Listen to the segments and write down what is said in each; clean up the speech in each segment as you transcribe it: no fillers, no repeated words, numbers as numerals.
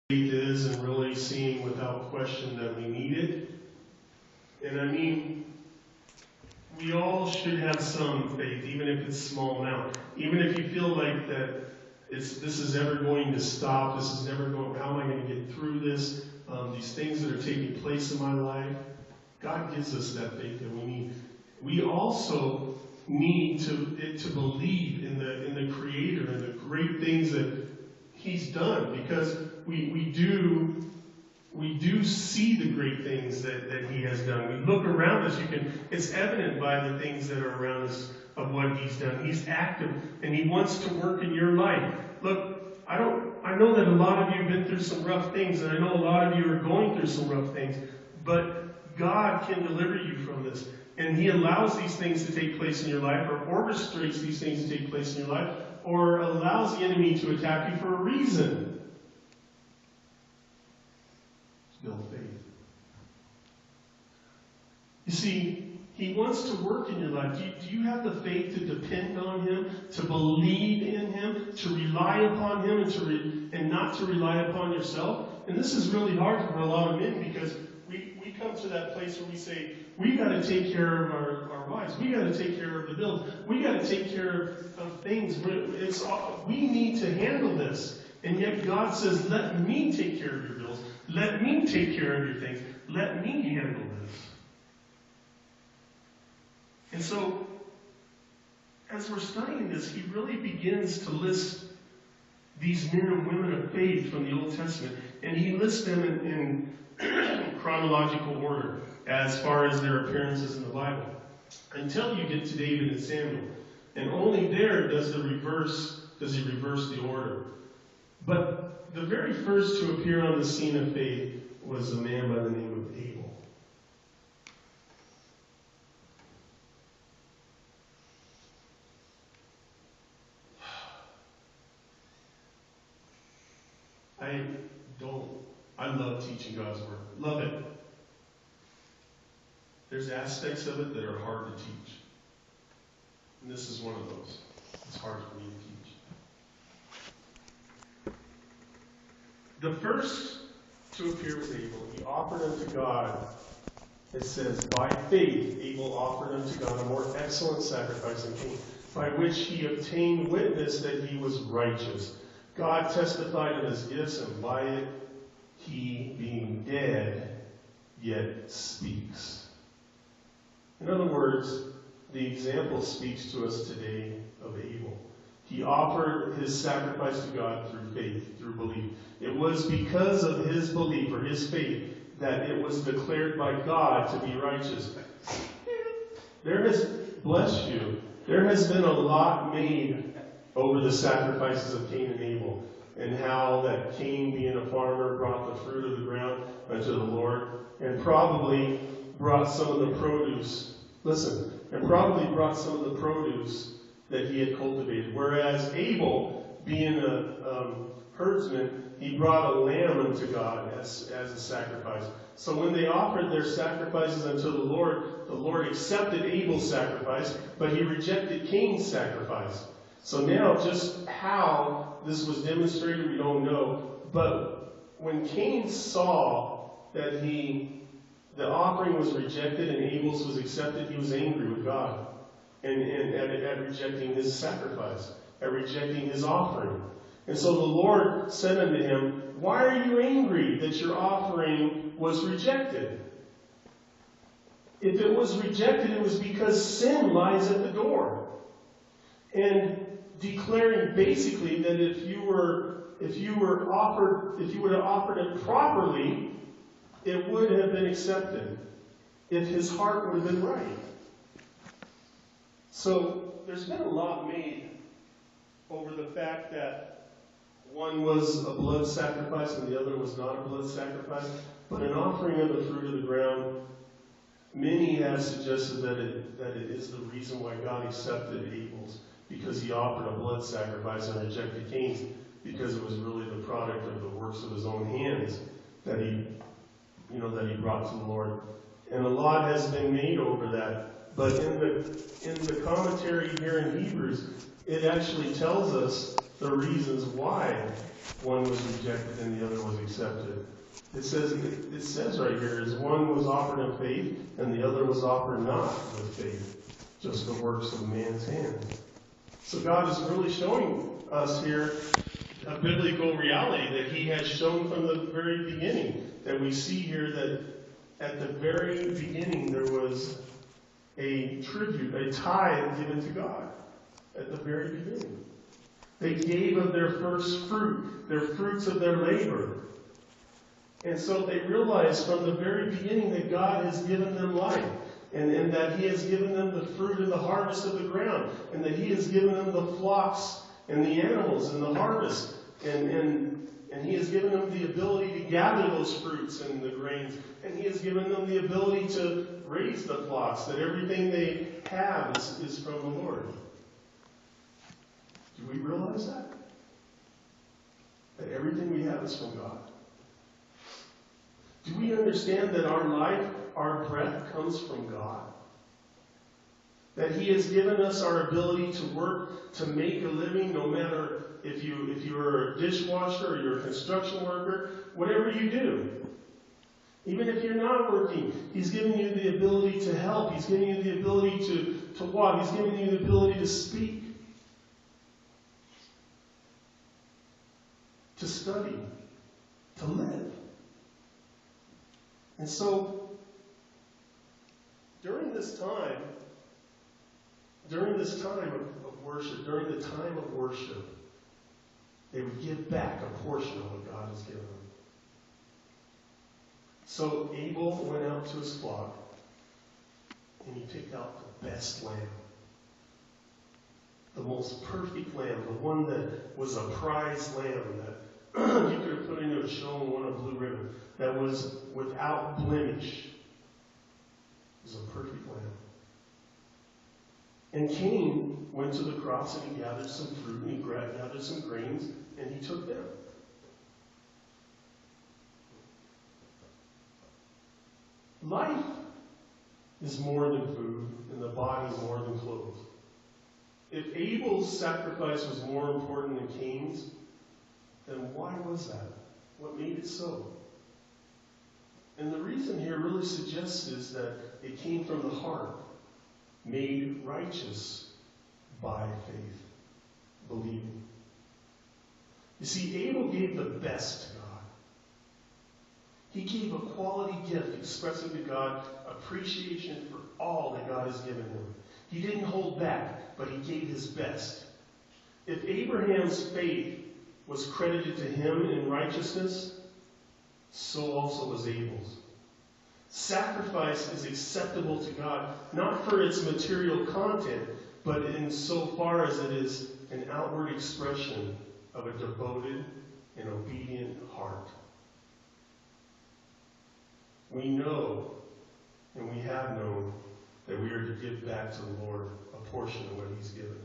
faith is and really seeing without question that we need it. And I mean, we all should have some faith, even if it's small amount. Even if you feel like that this is ever going to stop, this is never going, how am I going to get through this? These things that are taking place in my life, God gives us that faith that we need. We also need to believe in the Creator and the great things that He's done, because we do see the great things that He has done. We look around us, it's evident by the things that are around us of what He's done. He's active and He wants to work in your life. Look, I know that a lot of you have been through some rough things, and I know a lot of you are going through some rough things, but God can deliver you from this. And He allows these things to take place in your life, or orchestrates these things to take place in your life, or allows the enemy to attack you for a reason. Build faith. You see, He wants to work in your life. Do you have the faith to depend on Him, to believe in Him, to rely upon Him, and not to rely upon yourself? And this is really hard for a lot of men, because we come to that place where we say, we got to take care of our wives. We got to take care of the bills. We got to take care of things. We need to handle this. And yet God says, let me take care of your bills. Let me take care of your things. Let me handle this. And so, as we're studying this, He really begins to list these men and women of faith from the Old Testament. And He lists them in chronological order as far as their appearances in the Bible, until you get to David and Samuel. And only there does He reverse the order. But the very first to appear on the scene of faith was a man by the name of Abel. I love teaching God's Word. Love it. There's aspects of it that are hard to teach. And this is one of those. It's hard for me to teach. The first to appear was Abel. He offered unto God, it says, by faith Abel offered unto God a more excellent sacrifice than Cain, by which he obtained witness that he was righteous. God testified of his gifts, and by it he, being dead, yet speaks. In other words, the example speaks to us today of Abel. He offered his sacrifice to God through faith, through belief. It was because of his belief, or his faith, that it was declared by God to be righteous. There has been a lot made over the sacrifices of Cain and Abel, and how that Cain, being a farmer, brought the fruit of the ground unto the Lord, and probably brought some of the produce. Probably brought some of the produce that he had cultivated. Whereas Abel, being a herdsman, he brought a lamb unto God as a sacrifice. So when they offered their sacrifices unto the Lord accepted Abel's sacrifice, but He rejected Cain's sacrifice. So now, just how this was demonstrated, we don't know. But when Cain saw that the offering was rejected and Abel's was accepted, he was angry with God and at rejecting his sacrifice, at rejecting his offering. And so the Lord said unto him, why are you angry that your offering was rejected? If it was rejected, it was because sin lies at the door. And declaring basically that if you would have offered it properly, it would have been accepted if his heart would have been right. So there's been a lot made over the fact that one was a blood sacrifice and the other was not a blood sacrifice. But an offering of the fruit of the ground, many have suggested that it is the reason why God accepted Abel's, because he offered a blood sacrifice and rejected Cain's, because it was really the product of the works of his own hands that he brought to the Lord. And a lot has been made over that. But in the commentary here in Hebrews, it actually tells us the reasons why one was rejected and the other was accepted. It says right here, is one was offered in faith and the other was offered not with faith, just the works of man's hands. So God is really showing us here a biblical reality that he has shown from the very beginning. That we see here that at the very beginning there was a tribute, a tithe given to God. At the very beginning. They gave of their first fruit, their fruits of their labor. And so they realized from the very beginning that God has given them life. And that he has given them the fruit and the harvest of the ground. And that he has given them the flocks and the animals and the harvest. And he has given them the ability to gather those fruits and the grains. And he has given them the ability to raise the flocks. That everything they have is from the Lord. Do we realize that? That everything we have is from God. Do we understand that our life, our breath comes from God? That he has given us our ability to work, to make a living, no matter if you're a dishwasher or you're a construction worker, whatever you do. Even if you're not working, he's giving you the ability to help. He's giving you the ability to walk. He's giving you the ability to speak, to study, to live. And so, during this time of worship, during the time of worship, they would give back a portion of what God has given them. So Abel went out to his flock, and he picked out the best lamb. The most perfect lamb, the one that was a prize lamb that you could have put into a show and won a blue ribbon, that was without blemish. It was a perfect lamb. And Cain went to the crops and he gathered some fruit and he gathered some grains and he took them. Life is more than food and the body more than clothes. If Abel's sacrifice was more important than Cain's, then why was that? What made it so? And the reason here really suggests is that it came from the heart, made righteous by faith, believing. You see, Abel gave the best to God. He gave a quality gift expressing to God appreciation for all that God has given him. He didn't hold back, but he gave his best. If Abraham's faith was credited to him in righteousness, so also was Abel's. Sacrifice is acceptable to God, not for its material content, but in so far as it is an outward expression of a devoted and obedient heart. We know, and we have known, that we are to give back to the Lord a portion of what he's given.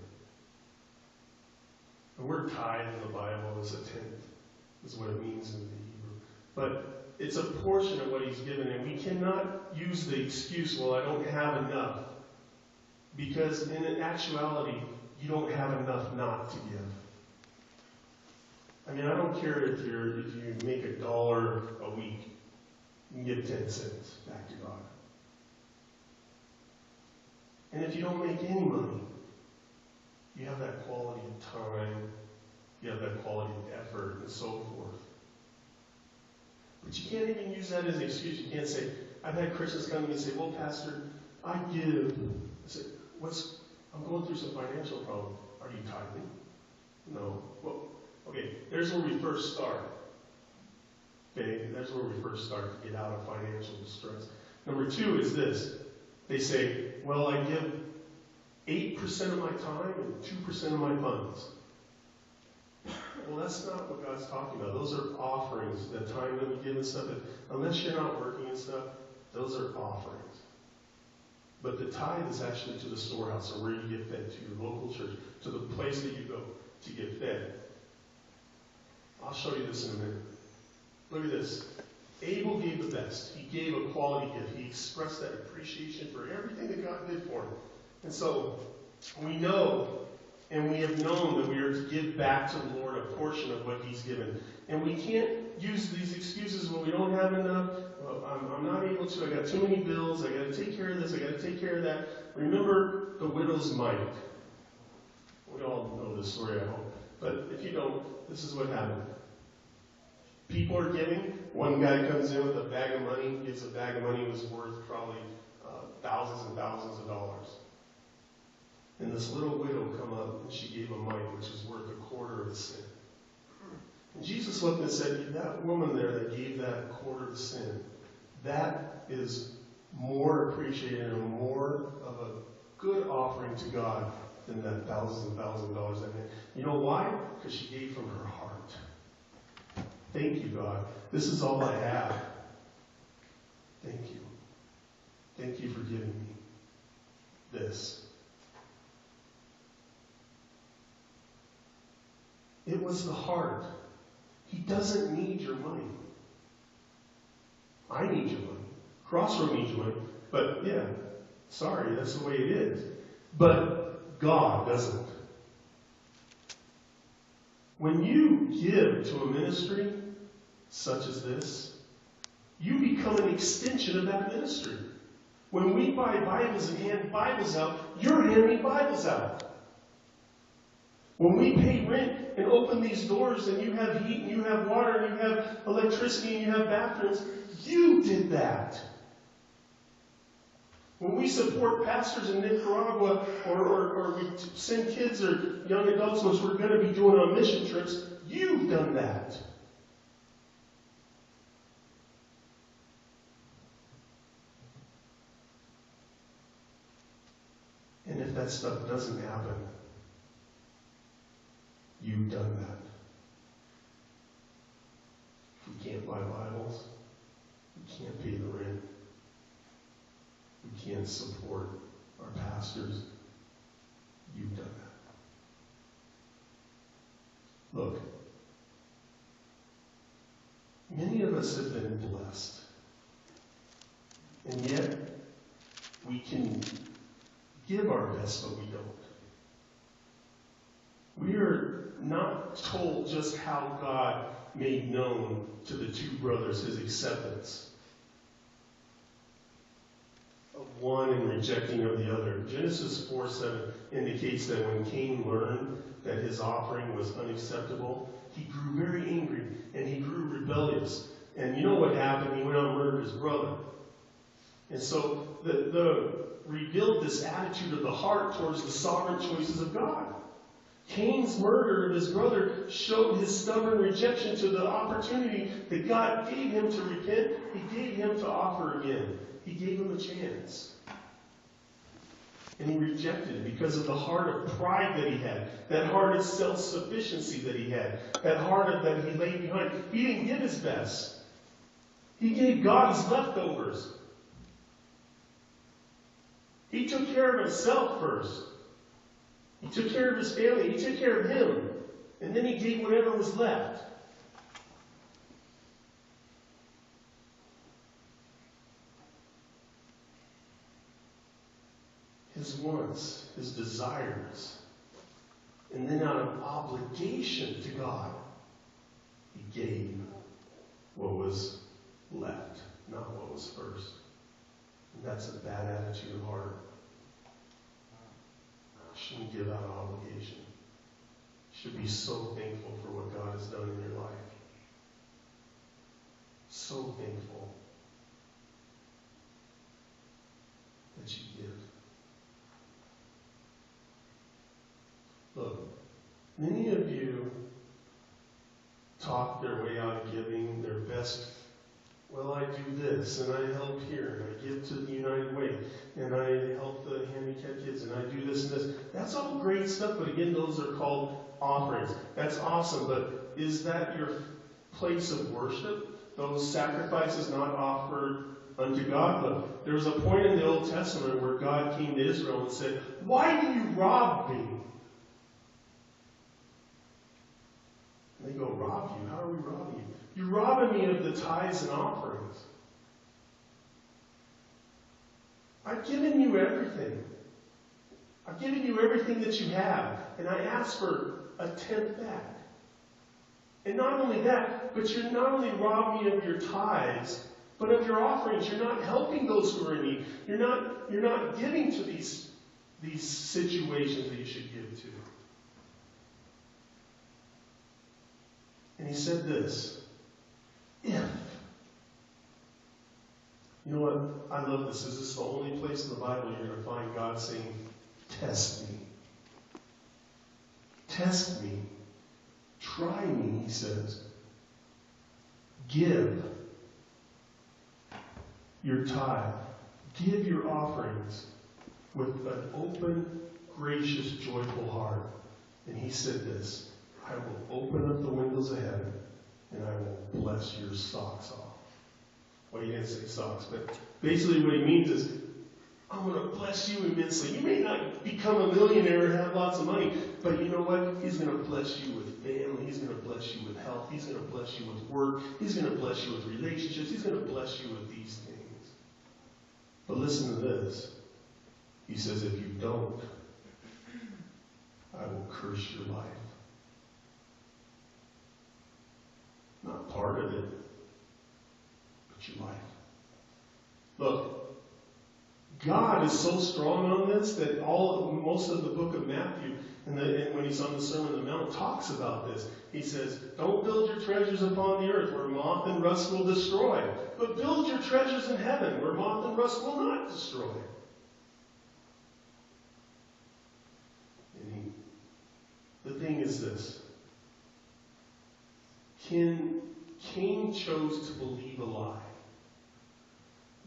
The word tithe in the Bible is a tenth, is what it means in the Hebrew. But it's a portion of what he's given, and we cannot use the excuse, well, I don't have enough. Because in actuality, you don't have enough not to give. I mean, I don't care if you make $1 a week, you can give 10 cents back to God. And if you don't make any money, you have that quality of time, you have that quality of effort, and so forth. But you can't even use that as an excuse. You can't say, I've had Christians come to me and say, well, Pastor, I give. I said, I'm going through some financial problem. Are you tithing? No. Well, okay, there's where we first start. Okay, that's where we first start to get out of financial distress. Number 2 is this. They say, well, I give 8% of my time and 2% of my funds. Well, that's not what God's talking about. Those are offerings, the time that we give and stuff. Unless you're not working and stuff, those are offerings. But the tithe is actually to the storehouse, or where you get fed, to your local church, to the place that you go to get fed. I'll show you this in a minute. Look at this. Abel gave the best. He gave a quality gift. He expressed that appreciation for everything that God did for him. And so we know And we have known that we are to give back to the Lord a portion of what He's given. And we can't use these excuses when we don't have enough. Well, I'm not able to. I got too many bills. I got to take care of this. I got to take care of that. Remember the widow's mite. We all know this story, I hope. But if you don't, this is what happened. People are giving. One guy comes in with a bag of money, gives a bag of money that was worth probably thousands and thousands of dollars. And this little widow come up and she gave a mite, which is worth a quarter of a sin. And Jesus looked and said, that woman there that gave that quarter of a sin, that is more appreciated and more of a good offering to God than that thousands and thousands of dollars that made. You know why? Because she gave from her heart. Thank you, God. This is all I have. Thank you. Thank you for giving me this. It was the heart. He doesn't need your money. I need your money. Crossroad needs your money. But yeah, sorry, that's the way it is. But God doesn't. When you give to a ministry such as this, you become an extension of that ministry. When we buy Bibles and hand Bibles out, you're handing Bibles out. When we pay rent and open these doors and you have heat and you have water and you have electricity and you have bathrooms, you did that. When we support pastors in Nicaragua or we send kids or young adults, which we're going to be doing on mission trips, you've done that. And if that stuff doesn't happen, you've done that. If we can't buy Bibles, we can't pay the rent, we can't support our pastors, you've done that. Look, many of us have been blessed, and yet we can give our best, but we don't. We are not told just how God made known to the two brothers his acceptance of one and rejecting of the other. Genesis 4:7 indicates that when Cain learned that his offering was unacceptable, he grew very angry and he grew rebellious. And you know what happened? He went out and murdered his brother. And so revealed this attitude of the heart towards the sovereign choices of God. Cain's murder of his brother showed his stubborn rejection to the opportunity that God gave him to repent. He gave him to offer again. He gave him a chance. And he rejected it because of the heart of pride that he had, that heart of self-sufficiency that he had, that heart that he laid behind. He didn't give his best. He gave God his leftovers. He took care of himself first. He took care of his family. He took care of him. And then he gave whatever was left. His wants, his desires. And then out of obligation to God, he gave what was left, not what was first. And that's a bad attitude of heart. Shouldn't give out of obligation. Should be so thankful for what God has done in your life. So thankful that you give. Look, many of you talk their way out of giving their best. Well, I do this, and I help here, and I give to the United Way, and I help the handicapped kids, and I do this and this. That's all great stuff, but again, those are called offerings. That's awesome, but is that your place of worship? Those sacrifices not offered unto God? Look, there was a point in the Old Testament where God came to Israel and said, "Why do you rob me?" And they go, "Rob you? How are we robbing you?" "You're robbing me of the tithes and offerings. I've given you everything. I've given you everything that you have. and I ask for a tenth back. And not only that, but you're not only robbing me of your tithes, but of your offerings. You're not helping those who are in need. You're not giving to these situations that you should give to. And he said this, if. You know what? I love this. This is the only place in the Bible you're going to find God saying, test me. Test me. Try me, he says. Give your tithe. Give your offerings with an open, gracious, joyful heart. And he said this, I will open up the windows of heaven and I will bless your socks off. Well, he didn't say socks, but basically what he means is, I'm going to bless you immensely. You may not become a millionaire or have lots of money, but you know what? He's going to bless you with family. He's going to bless you with health. He's going to bless you with work. He's going to bless you with relationships. He's going to bless you with these things. But listen to this. He says, if you don't, I will curse your life. Not part of it, but your life. Look, God is so strong on this that most of the book of Matthew, and when he's on the Sermon on the Mount, talks about this. He says, don't build your treasures upon the earth where moth and rust will destroy, but build your treasures in heaven where moth and rust will not destroy. And the thing is this. Cain chose to believe a lie.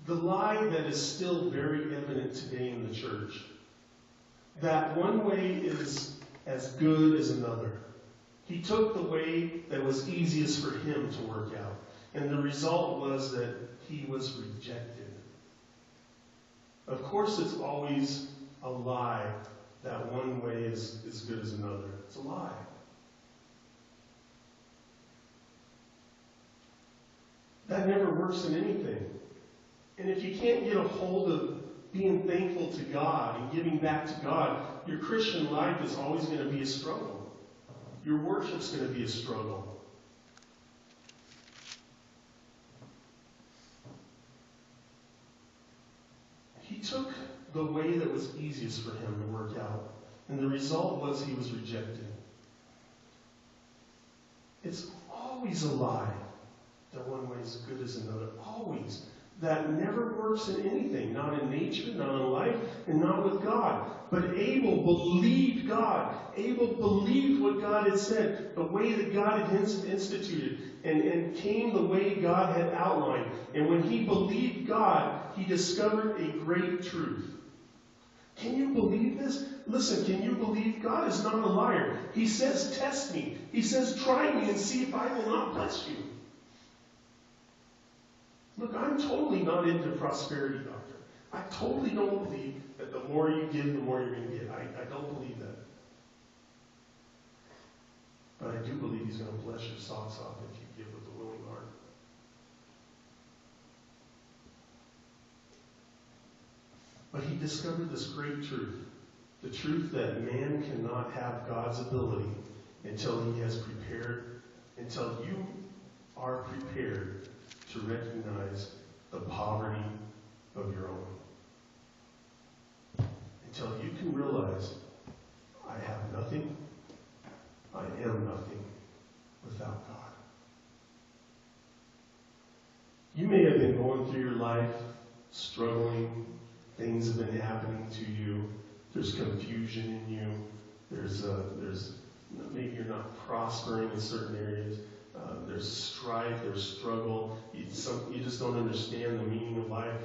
The lie that is still very evident today in the church. That one way is as good as another. He took the way that was easiest for him to work out. And the result was that he was rejected. Of course, it's always a lie that one way is as good as another. It's a lie. That never works in anything. And if you can't get a hold of being thankful to God and giving back to God, your Christian life is always going to be a struggle. Your worship's going to be a struggle. He took the way that was easiest for him to work out, and the result was he was rejected. It's always a lie that one way is as good as another. Always. That never works in anything. Not in nature, not in life, and not with God. But Abel believed God. Abel believed what God had said, the way that God had instituted, and came the way God had outlined. And when he believed God, he discovered a great truth. Can you believe this? Listen, can you believe God is not a liar? He says, test me. He says, try me and see if I will not bless you. Look, I'm totally not into prosperity doctrine. I totally don't believe that the more you give, the more you're going to get. I don't believe that. But I do believe he's going to bless your socks off if you give with a willing heart. But he discovered this great truth. The truth that man cannot have God's ability until he has prepared, until you are prepared to recognize the poverty of your own. Until you can realize, I have nothing, I am nothing without God. You may have been going through your life, struggling, things have been happening to you, there's confusion in you, there's maybe you're not prospering in certain areas. There's strife, there's struggle. You just don't understand the meaning of life.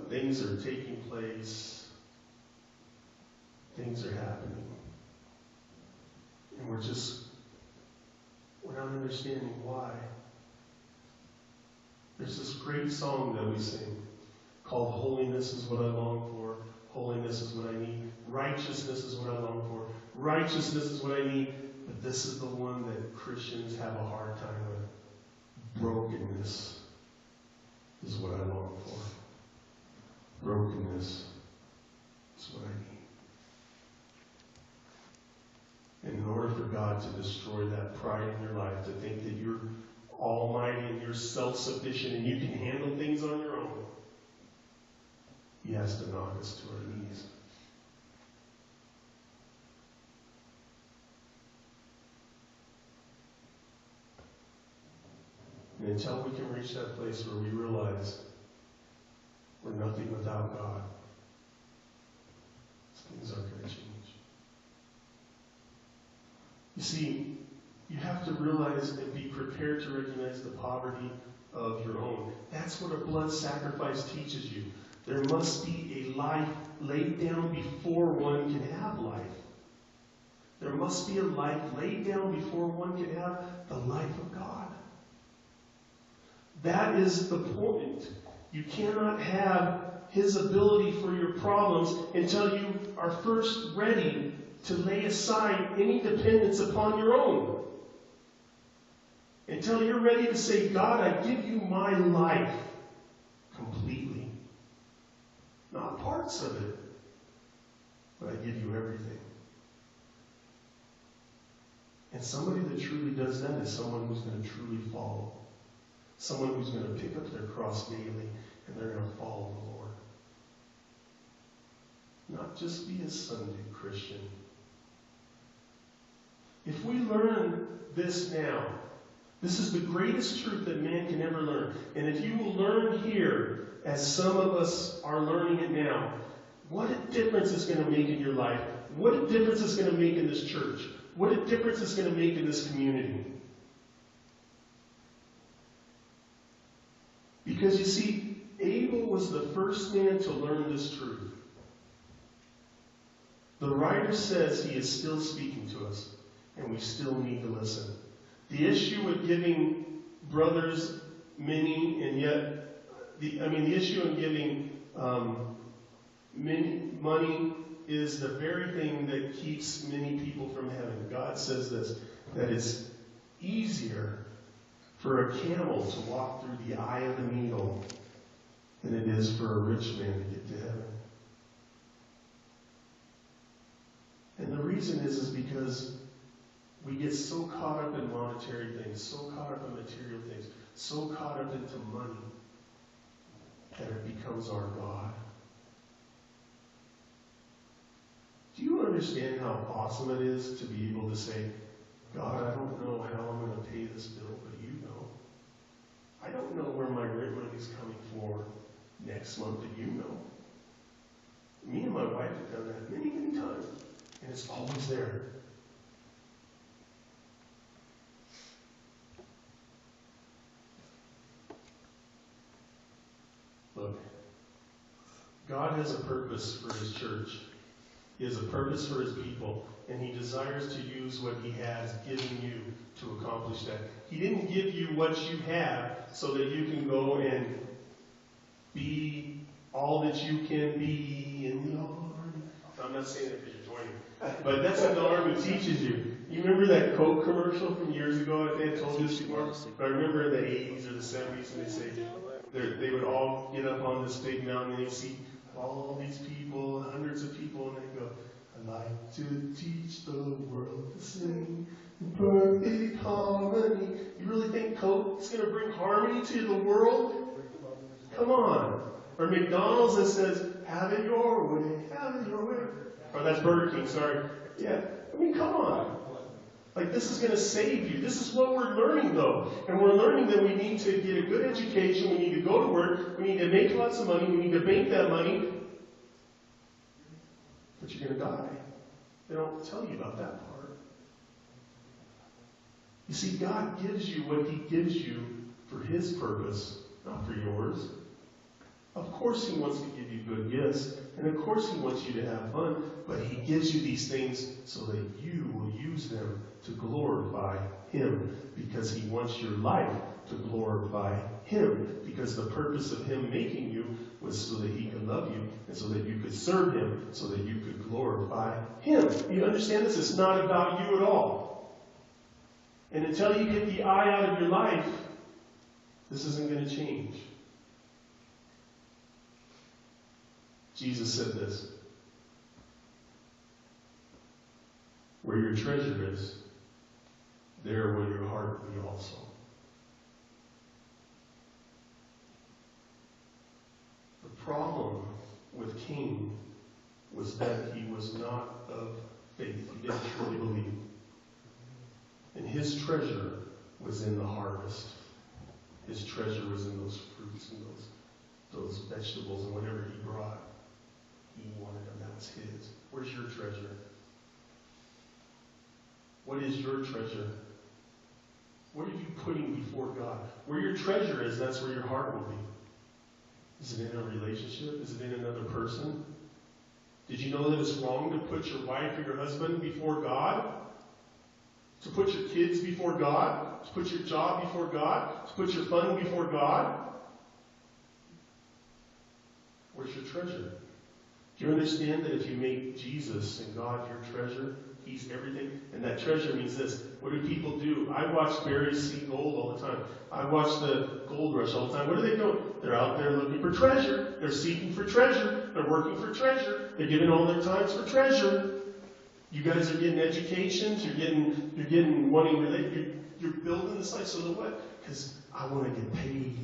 Things are taking place. Things are happening. And we're not understanding why. There's this great song that we sing called Holiness is What I Long For. Holiness is what I need. Righteousness is what I long for. Righteousness is what I need. But this is the one that Christians have a hard time with. Brokenness is what I long for. Brokenness is what I need. God to destroy that pride in your life, to think that you're almighty and you're self-sufficient and you can handle things on your own. He has to knock us to our knees. And until we can reach that place where we realize we're nothing without God, things aren't going to change. You see, you have to realize and be prepared to recognize the poverty of your own. That's what a blood sacrifice teaches you. There must be a life laid down before one can have life. There must be a life laid down before one can have the life of God. That is the point. You cannot have His ability for your problems until you are first ready to lay aside any dependence upon your own. Until you're ready to say, God, I give you my life completely. Not parts of it, but I give you everything. And somebody that truly does that is someone who's going to truly follow. Someone who's going to pick up their cross daily and they're going to follow the Lord. Not just be a Sunday Christian. If we learn this now, this is the greatest truth that man can ever learn. And if you will learn here, as some of us are learning it now, what a difference it's going to make in your life. What a difference it's going to make in this church. What a difference it's going to make in this community. Because you see, Abel was the first man to learn this truth. The writer says he is still speaking to us, and we still need to listen. The issue with giving brothers many, and yet, the issue in giving money is the very thing that keeps many people from heaven. God says this, that it's easier for a camel to walk through the eye of the needle than it is for a rich man to get to heaven. And the reason is because we get so caught up in monetary things, so caught up in material things, so caught up into money that it becomes our God. Do you understand how awesome it is to be able to say, God, I don't know how I'm going to pay this bill, but you know. I don't know where my rent money is coming for next month, but you know. Me and my wife have done that many, many times, and it's always there. Look, God has a purpose for His church. He has a purpose for His people, and He desires to use what He has given you to accomplish that. He didn't give you what you have so that you can go and be all that you can be in the army. I'm not saying that because you're joining, but that's what the army teaches you. You remember that Coke commercial from years ago? I told you this before, but I remember in the 80s or the 70s, and they say they would all get up on this big mountain and they see all these people, hundreds of people, and they go, I like to teach the world to sing in perfect harmony. You really think Coke is going to bring harmony to the world? Come on. Or McDonald's that says, have it your way, have it your way. Or that's Burger King, sorry. Yeah, I mean, come on. Like, this is going to save you. This is what we're learning, though. And we're learning that we need to get a good education. We need to go to work. We need to make lots of money. We need to bank that money. But you're going to die. They don't tell you about that part. You see, God gives you what He gives you for His purpose, not for yours. Of course He wants to give you good gifts, and of course He wants you to have fun, but He gives you these things so that you will use them to glorify Him, because He wants your life to glorify Him, because the purpose of Him making you was so that He could love you, and so that you could serve Him, so that you could glorify Him. You understand this? It's not about you at all. And until you get the I out of your life, this isn't going to change. Jesus said this, where your treasure is, there will your heart be also. The problem with Cain was that he was not of faith. He didn't truly believe. And his treasure was in the harvest. His treasure was in those fruits and those vegetables and whatever he brought. He wanted them. That was his. Where's your treasure? What is your treasure? What are you putting before God? Where your treasure is, that's where your heart will be. Is it in a relationship? Is it in another person? Did you know that it's wrong to put your wife or your husband before God? To put your kids before God? To put your job before God? To put your fun before God? Where's your treasure? Do you understand that if you make Jesus and God your treasure, He's everything? And that treasure means this. What do people do? I watch Barry see gold all the time. I watch the gold rush all the time. What are they doing? They're out there looking for treasure. They're seeking for treasure. They're working for treasure. They're giving all their times for treasure. You guys are getting educations. You're getting wanting related. You're building this life. So what? Because I want to get paid.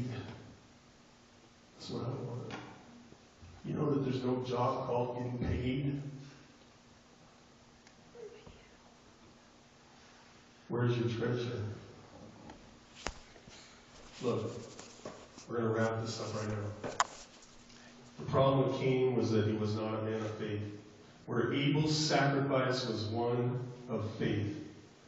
That's what I want. You know that there's no job called getting paid? Where's your treasure? Look, we're going to wrap this up right now. The problem with Cain was that he was not a man of faith. Where Abel's sacrifice was one of faith.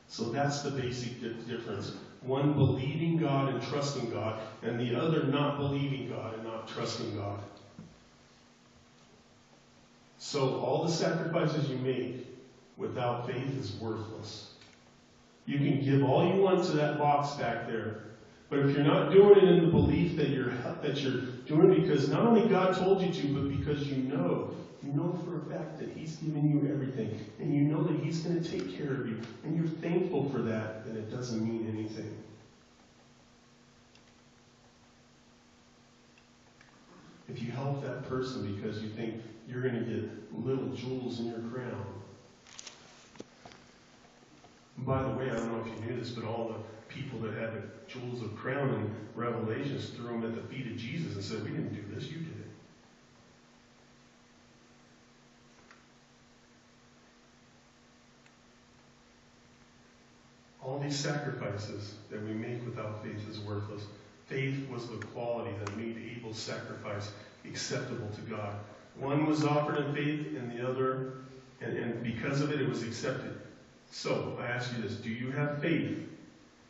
So that's the basic difference. One believing God and trusting God, and the other not believing God and not trusting God. So all the sacrifices you make without faith is worthless. You can give all you want to that box back there. But if you're not doing it in the belief that you're doing it because not only God told you to, but because you know for a fact that He's given you everything, and you know that He's going to take care of you, and you're thankful for that, then it doesn't mean anything. If you help that person because you think you're going to get little jewels in your crown. And by the way, I don't know if you knew this, but all the people that had the jewels of crown in Revelations threw them at the feet of Jesus and said, "We didn't do this, you did it." All these sacrifices that we make without faith is worthless. Faith was the quality that made Abel's sacrifice acceptable to God. One was offered in faith, and the other, and because of it, it was accepted. So, I ask you this. Do you have faith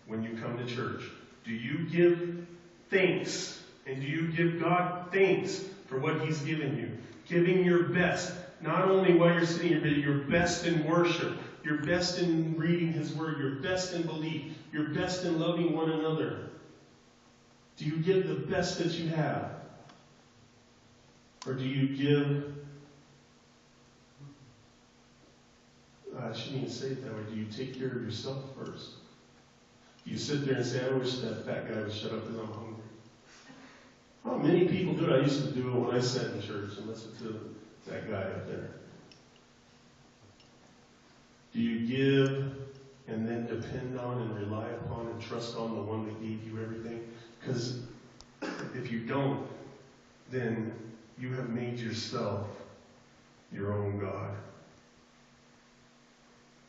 when you come to church? Do you give thanks? And do you give God thanks for what He's given you? Giving your best. Not only while you're sitting here, but your best in worship. Your best in reading His Word. Your best in belief. Your best in loving one another. Do you give the best that you have? Or do you give... I shouldn't even say it that way. Do you take care of yourself first? Do you sit there and say, "I wish that fat guy would shut up because I'm hungry"? Well, many people do it. I used to do it when I sat in church and listened to that guy up there. Do you give and then depend on and rely upon and trust on the one that gave you everything? Because if you don't, then you have made yourself your own God.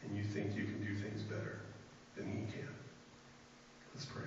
And you think you can do things better than He can. Let's pray.